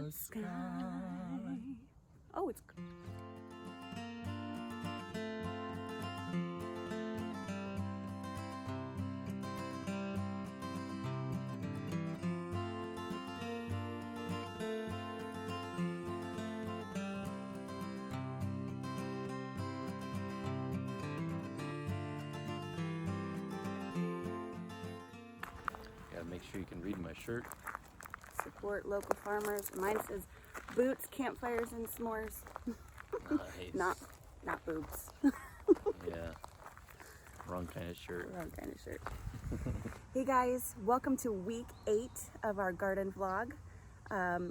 the sky. Oh, it's... Gotta make sure you can read my shirt. Support local farmers. Mine says boots, campfires, and s'mores. Nice. Not boobs. Yeah. Wrong kind of shirt. Wrong kind of shirt. Hey guys, welcome to week 8 of our garden vlog.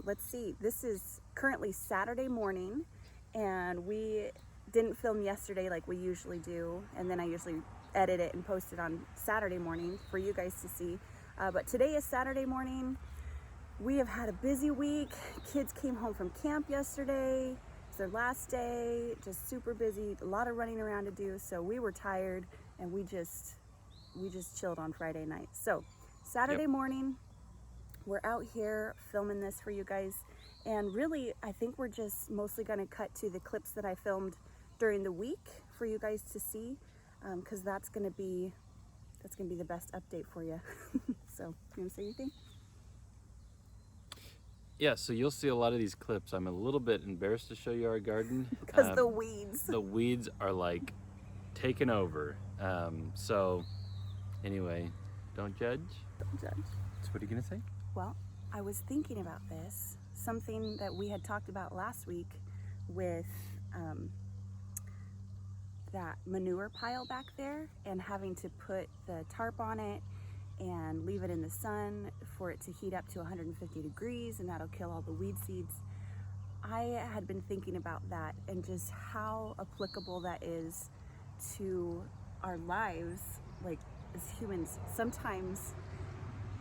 Let's see, this is currently Saturday morning, and we didn't film yesterday like we usually do, and then I usually edit it and post it on Saturday morning for you guys to see. But today is Saturday morning. We have had a busy week. Kids came home from camp yesterday. It's their last day, just super busy, a lot of running around to do. So we were tired and we just chilled on Friday night. So Saturday morning, we're out here filming this for you guys. And really, I think we're just mostly gonna cut to the clips that I filmed during the week for you guys to see, because that's gonna be the best update for you. So, you wanna say anything? Yeah, so you'll see a lot of these clips. I'm a little bit embarrassed to show you our garden. Because the weeds. The weeds are like taking over. So anyway, don't judge. Don't judge. So what are you gonna say? Well, I was thinking about this, something that we had talked about last week with that manure pile back there and having to put the tarp on it and leave it in the sun for it to heat up to 150 degrees, and that'll kill all the weed seeds. I had been thinking about that and just how applicable that is to our lives, like as humans. Sometimes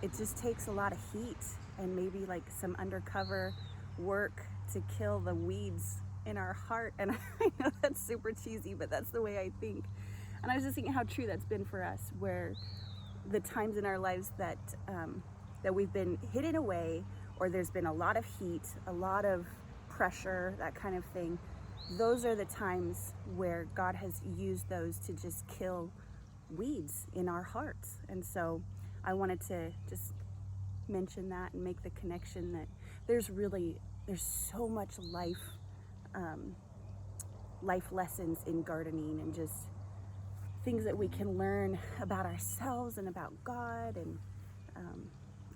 it just takes a lot of heat and maybe like some undercover work to kill the weeds in our heart. And I know that's super cheesy, but that's the way I think. And I was just thinking how true that's been for us, where the times in our lives that that we've been hidden away, or there's been a lot of heat, a lot of pressure, that kind of thing. Those are the times where God has used those to just kill weeds in our hearts. And so I wanted to just mention that and make the connection that there's so much life lessons in gardening, and just things that we can learn about ourselves and about God, and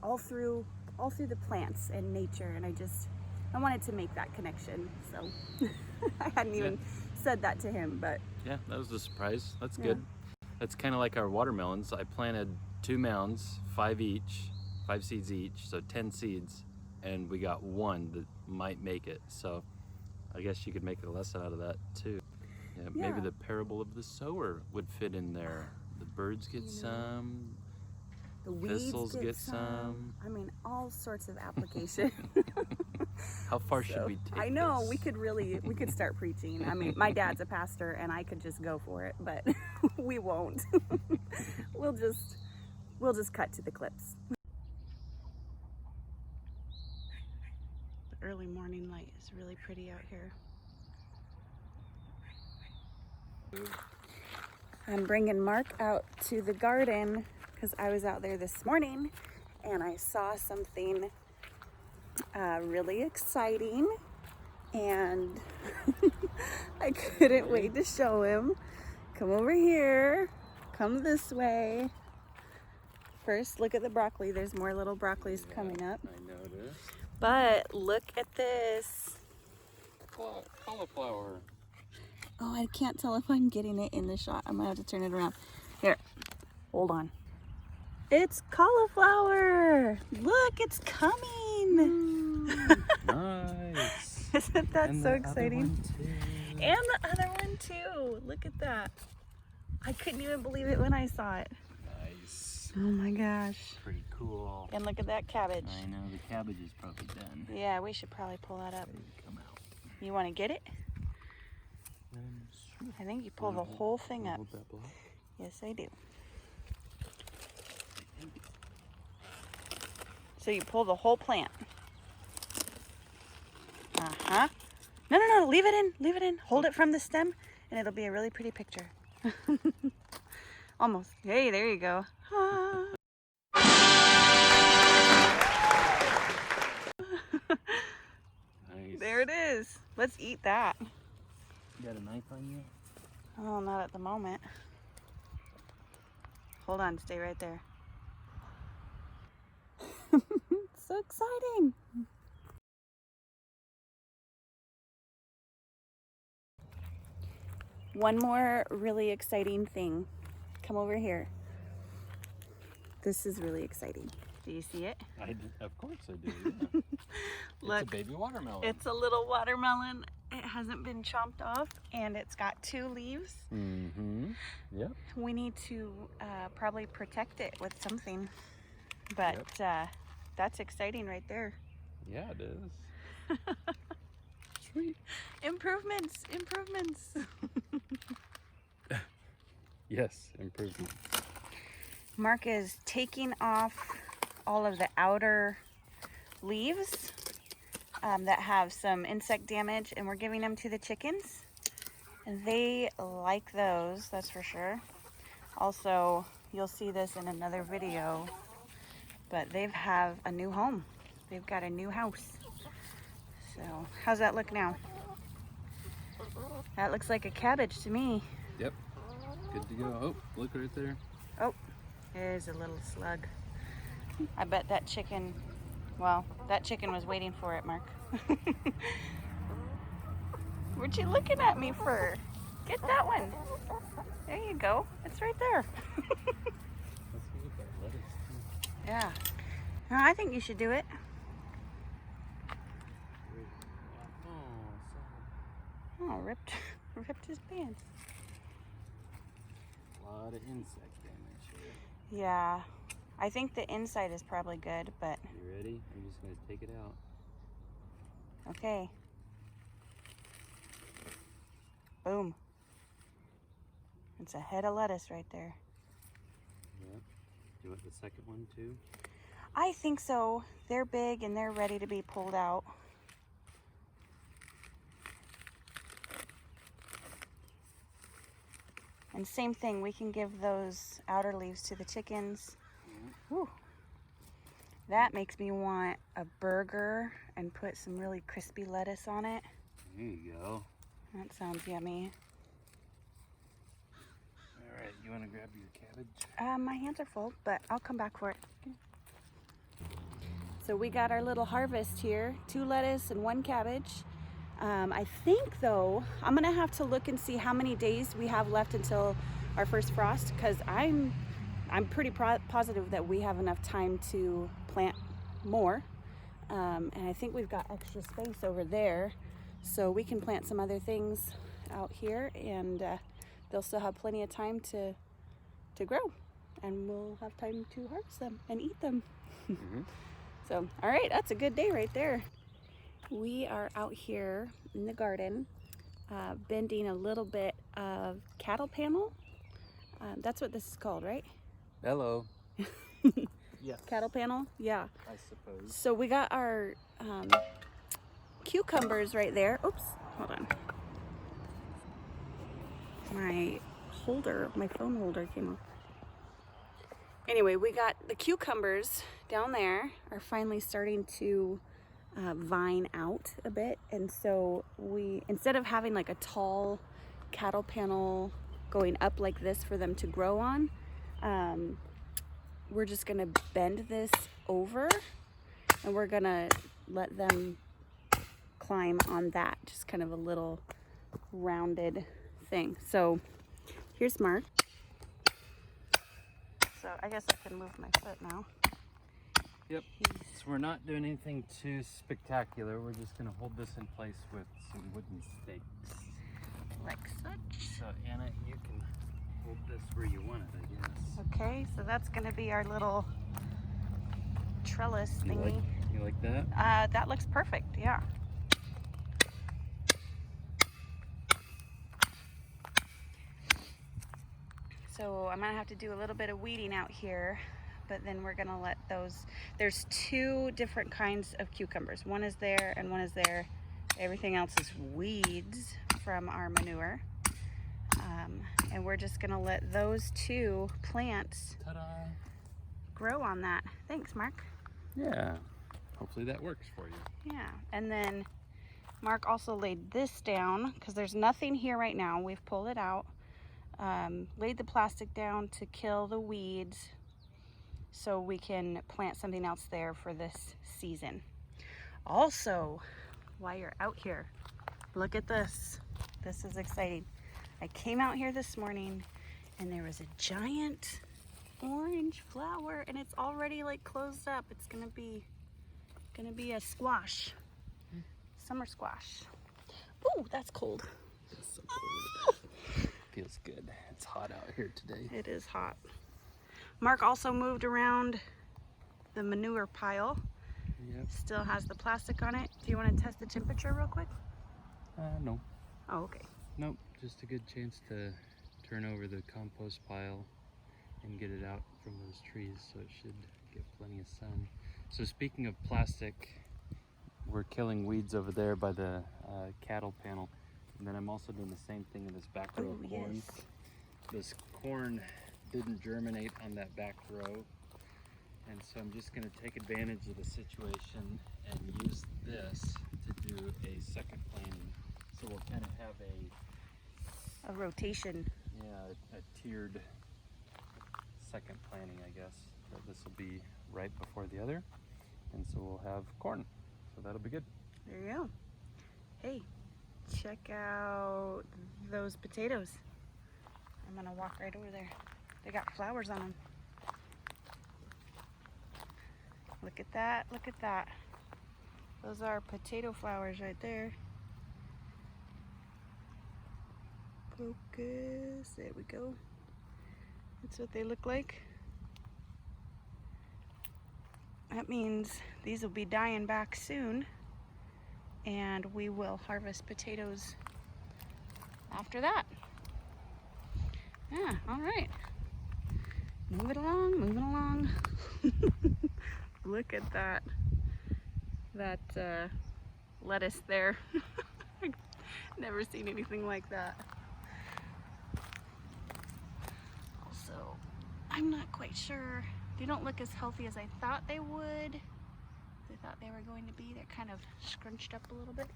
all through the plants and nature. And I wanted to make that connection. So I hadn't even said that to him, but Yeah, that was a surprise. That's good. That's kind of like our watermelons. I planted 2 mounds, 5 seeds each, so 10 seeds, and we got 1 that might make it. So I guess you could make a lesson out of that too. Yeah, maybe the parable of the sower would fit in there. The birds get some, the weeds thistles get some. I mean, all sorts of application. How far should we take I know, this? we could start preaching. I mean, my dad's a pastor and I could just go for it, but we won't. We'll just cut to the clips. The early morning light is really pretty out here. I'm bringing Mark out to the garden because I was out there this morning and I saw something really exciting, and I couldn't wait to show him. Come over here. Come this way. First, look at the broccoli. There's more little broccolis coming up. I noticed. But look at this. Cauliflower. Oh, I can't tell if I'm getting it in the shot. I'm gonna have to turn it around. Here, hold on. It's cauliflower. Look, it's coming. Nice. Isn't that And so the exciting? other one too. And the other one too. Look at that. I couldn't even believe it when I saw it. Nice. Oh my gosh. Pretty cool. And look at that cabbage. I know, the cabbage is probably done. Yeah, we should probably pull that up. Ready to come out. You want to get it? Sure. I think you pull the whole thing up. Hold that block. Yes, I do. So you pull the whole plant. Uh-huh. No, leave it in, leave it in. Hold it from the stem and it'll be a really pretty picture. Almost. Hey, there you go. Ah. Nice. There it is. Let's eat that. You got a knife on you? Oh, not at the moment. Hold on, stay right there. So exciting. One more really exciting thing. Come over here. This is really exciting. Do you see it? Of course I do, yeah. Look, it's a baby watermelon. it's a little watermelon. It hasn't been chopped off and it's got 2 leaves. Mm-hmm. Yep. We need to probably protect it with something. But that's exciting right there. Yeah, it is. Sweet. Improvements, improvements. Yes, improvements. Mark is taking off all of the outer leaves that have some insect damage, and we're giving them to the chickens. And they like those, that's for sure. Also, you'll see this in another video, but they have a new home. They've got a new house. So, how's that look now? That looks like a cabbage to me. Yep. Good to go. Oh, look right there. Oh, there's a little slug. I bet that chicken, well, that chicken was waiting for it, Mark. What you looking at me for? Get that one. There you go. It's right there. Let's go with that lettuce too. Yeah. No, I think you should do it. Oh, ripped his pants. A lot of insect damage here. Yeah. I think the inside is probably good, but... You ready? I'm just going to take it out. Okay. Boom. It's a head of lettuce right there. Yep. Do you want the second one too? I think so. They're big and they're ready to be pulled out. And same thing, we can give those outer leaves to the chickens. Whew. That makes me want a burger and put some really crispy lettuce on it. There you go. That sounds yummy. All right, you want to grab your cabbage? My hands are full, but I'll come back for it. So we got our little harvest here, 2 lettuce and 1 cabbage. I think though, I'm gonna have to look and see how many days we have left until our first frost, because I'm pretty positive that we have enough time to plant more. And I think we've got extra space over there, so we can plant some other things out here, and they'll still have plenty of time to grow, and we'll have time to harvest them and eat them. Mm-hmm. So, all right, that's a good day right there. We are out here in the garden, bending a little bit of cattle panel. That's what this is called, right? Hello. Yes. Cattle panel, yeah. I suppose. So we got our cucumbers right there. Oops, hold on. My phone holder came off. Anyway, we got the cucumbers down there are finally starting to vine out a bit, and so we, instead of having like a tall cattle panel going up like this for them to grow on, we're just gonna bend this over and we're gonna let them climb on that, just kind of a little rounded thing. So here's Mark. So I guess I can move my foot now. Yep. So we're not doing anything too spectacular. We're just gonna hold this in place with some wooden stakes. Like such. So Anna, you can hold this where you want it, I guess. Okay, so that's gonna be our little trellis thingy. You like that? That looks perfect, yeah. So I'm gonna have to do a little bit of weeding out here, but then we're gonna let those, there's 2 different kinds of cucumbers. One is there and one is there, Everything else is weeds from our manure. And we're just gonna let those two plants grow on that. Thanks, Mark. Yeah, hopefully that works for you. Yeah, and then Mark also laid this down because there's nothing here right now. We've pulled it out. Laid the plastic down to kill the weeds so we can plant something else there for this season. Also, while you're out here, look at this. This is exciting. I came out here this morning and there was a giant orange flower and it's already like closed up. It's gonna be a squash. Summer squash. Ooh, that's cold. It's so cold. Feels good. It's hot out here today. It is hot. Mark also moved around the manure pile. Yep. Still has the plastic on it. Do you want to test the temperature real quick? No. Oh, okay. Nope. Just a good chance to turn over the compost pile and get it out from those trees, so it should get plenty of sun. So speaking of plastic, we're killing weeds over there by the cattle panel. And then I'm also doing the same thing in this back row of corn. Yes. This corn didn't germinate on that back row. And so I'm just gonna take advantage of the situation and use this to do a second planting. So we'll kind of have A rotation. a tiered second planting, I guess. But this will be right before the other. And so we'll have corn. So that'll be good. There you go. Hey, check out those potatoes. I'm gonna walk right over there. They got flowers on them. Look at that, look at that. Those are potato flowers right there. Focus, there we go. That's what they look like. That means these will be dying back soon and we will harvest potatoes after that. Yeah, all right. Moving along, moving along. Look at that lettuce there. I've never seen anything like that. Also, I'm not quite sure. They don't look as healthy as I thought they would. I thought they were going to be. They're kind of scrunched up a little bit.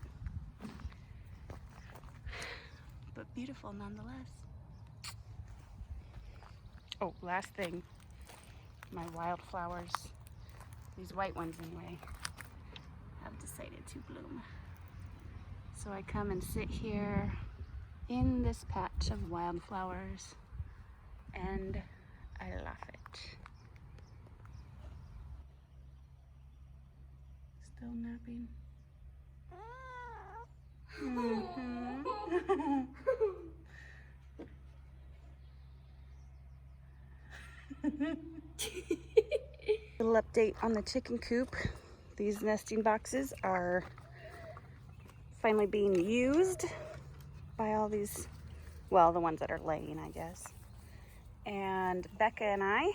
But beautiful nonetheless. Oh, last thing. My wildflowers, these white ones anyway, have decided to bloom. So I come and sit here in this patch of wildflowers and I love it. Still napping. Little update on the chicken coop. These nesting boxes are finally being used by all these, well, the ones that are laying, I guess. And Becca and I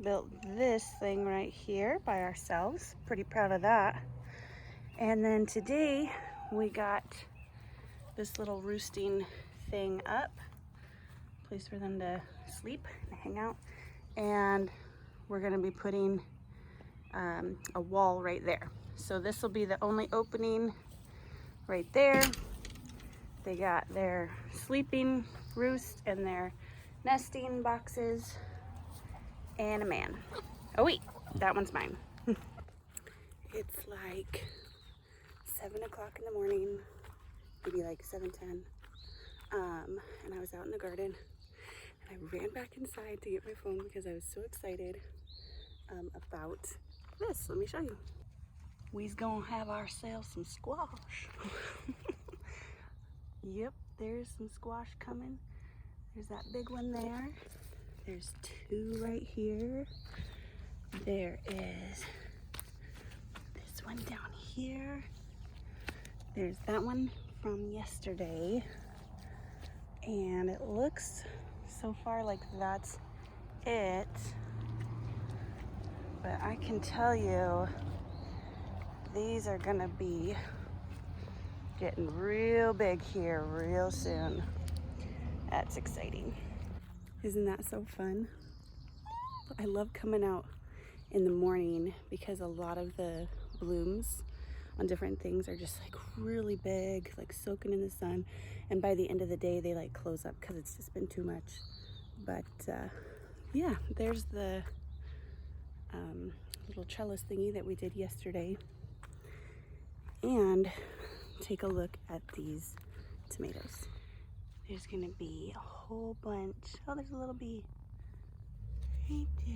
built this thing right here by ourselves. Pretty proud of that. And then today we got this little roosting thing up, place for them to sleep and hang out. And we're gonna be putting a wall right there. So this will be the only opening right there. They got their sleeping roost and their nesting boxes and a man. Oh wait, that one's mine. It's like 7 o'clock in the morning, maybe like 7:10. And I was out in the garden and I ran back inside to get my phone because I was so excited about this. Let me show you. We's gonna have ourselves some squash. Yep, there's some squash coming. There's that big one there. There's two right here. There is this one down here. There's that one from yesterday. And it looks so far like that's it. But I can tell you, these are gonna be getting real big here real soon. That's exciting. Isn't that so fun? I love coming out in the morning because a lot of the blooms on different things are just like really big, like soaking in the sun, and by the end of the day they like close up because it's just been too much. But yeah, there's the little trellis thingy that we did yesterday. And take a look at these tomatoes. There's gonna be a whole bunch. Oh, there's a little bee right there.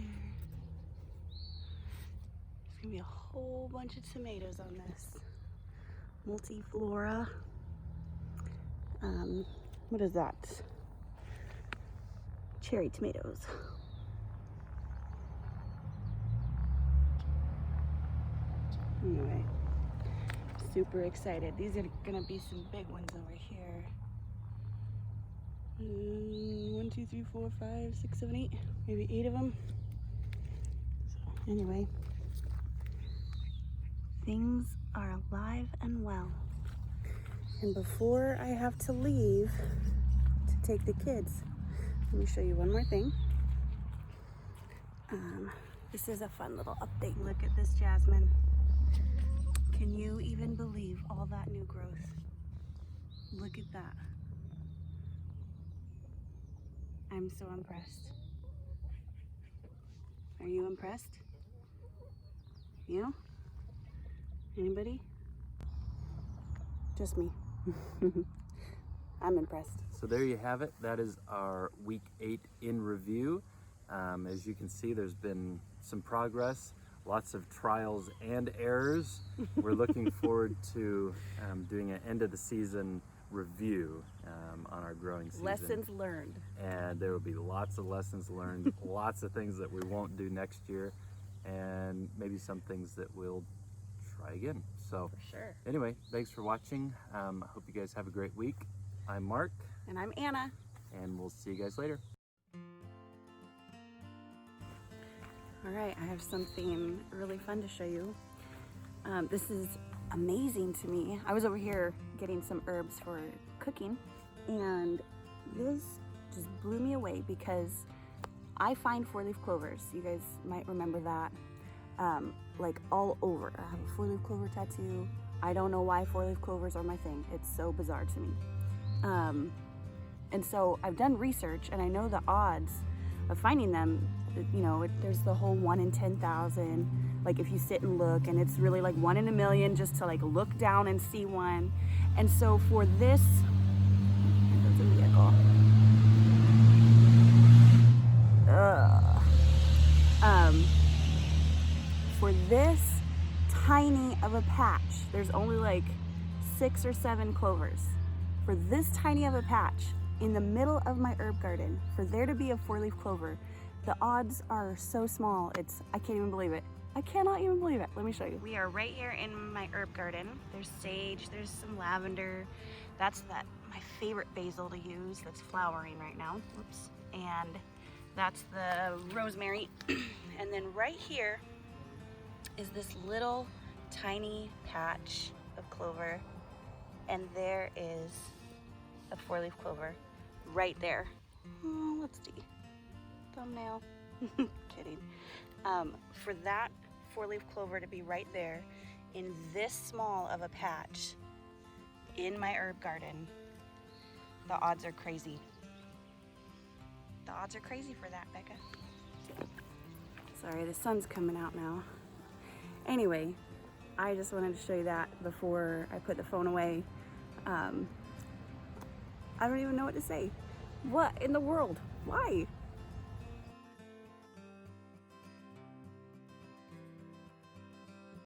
There's gonna be a whole bunch of tomatoes on this multiflora. What is that? Cherry tomatoes. Anyway, super excited. These are gonna be some big ones over here. 1, 2, 3, 4, 5, 6, 7, 8, maybe 8 of them. So anyway, things are alive and well. And before I have to leave to take the kids, let me show you one more thing. This is a fun little update. Look at this jasmine. Can you even believe all that new growth? Look at that. I'm so impressed. Are you impressed? You? Anybody? Just me. I'm impressed. So there you have it. That is our week 8 in review. As you can see, there's been some progress, lots of trials and errors. We're looking forward to doing an end of the season review on our growing season. Lessons learned. And there will be lots of lessons learned, lots of things that we won't do next year, and maybe some things that we'll try again. So For sure. anyway, thanks for watching. I hope you guys have a great week. I'm Mark. And I'm Anna. And we'll see you guys later. All right, I have something really fun to show you. This is amazing to me. I was over here getting some herbs for cooking, and this just blew me away because I find 4-leaf clovers. You guys might remember that, like all over. I have a 4-leaf clover tattoo. I don't know why 4-leaf clovers are my thing. It's so bizarre to me. And so I've done research, and I know the odds of finding them, you know, there's the whole 1 in 10,000. Like if you sit and look, and it's really like 1 in a million just to like look down and see one. And so for this, there's a vehicle. For this tiny of a patch, there's only like 6 or 7 clovers. For this tiny of a patch in the middle of my herb garden, for there to be a 4-leaf clover, the odds are so small. I can't even believe it. I cannot even believe it. Let me show you. We are right here in my herb garden. There's sage, there's some lavender. That's my favorite basil to use that's flowering right now. Oops. And that's the rosemary. And then right here is this little tiny patch of clover. And there is a 4-leaf clover right there. Oh, let's see. Thumbnail. Kidding. For that 4-leaf clover to be right there in this small of a patch in my herb garden, the odds are crazy. The odds are crazy for that, Becca. Sorry, the sun's coming out now. Anyway, I just wanted to show you that before I put the phone away. I don't even know what to say. What in the world? Why?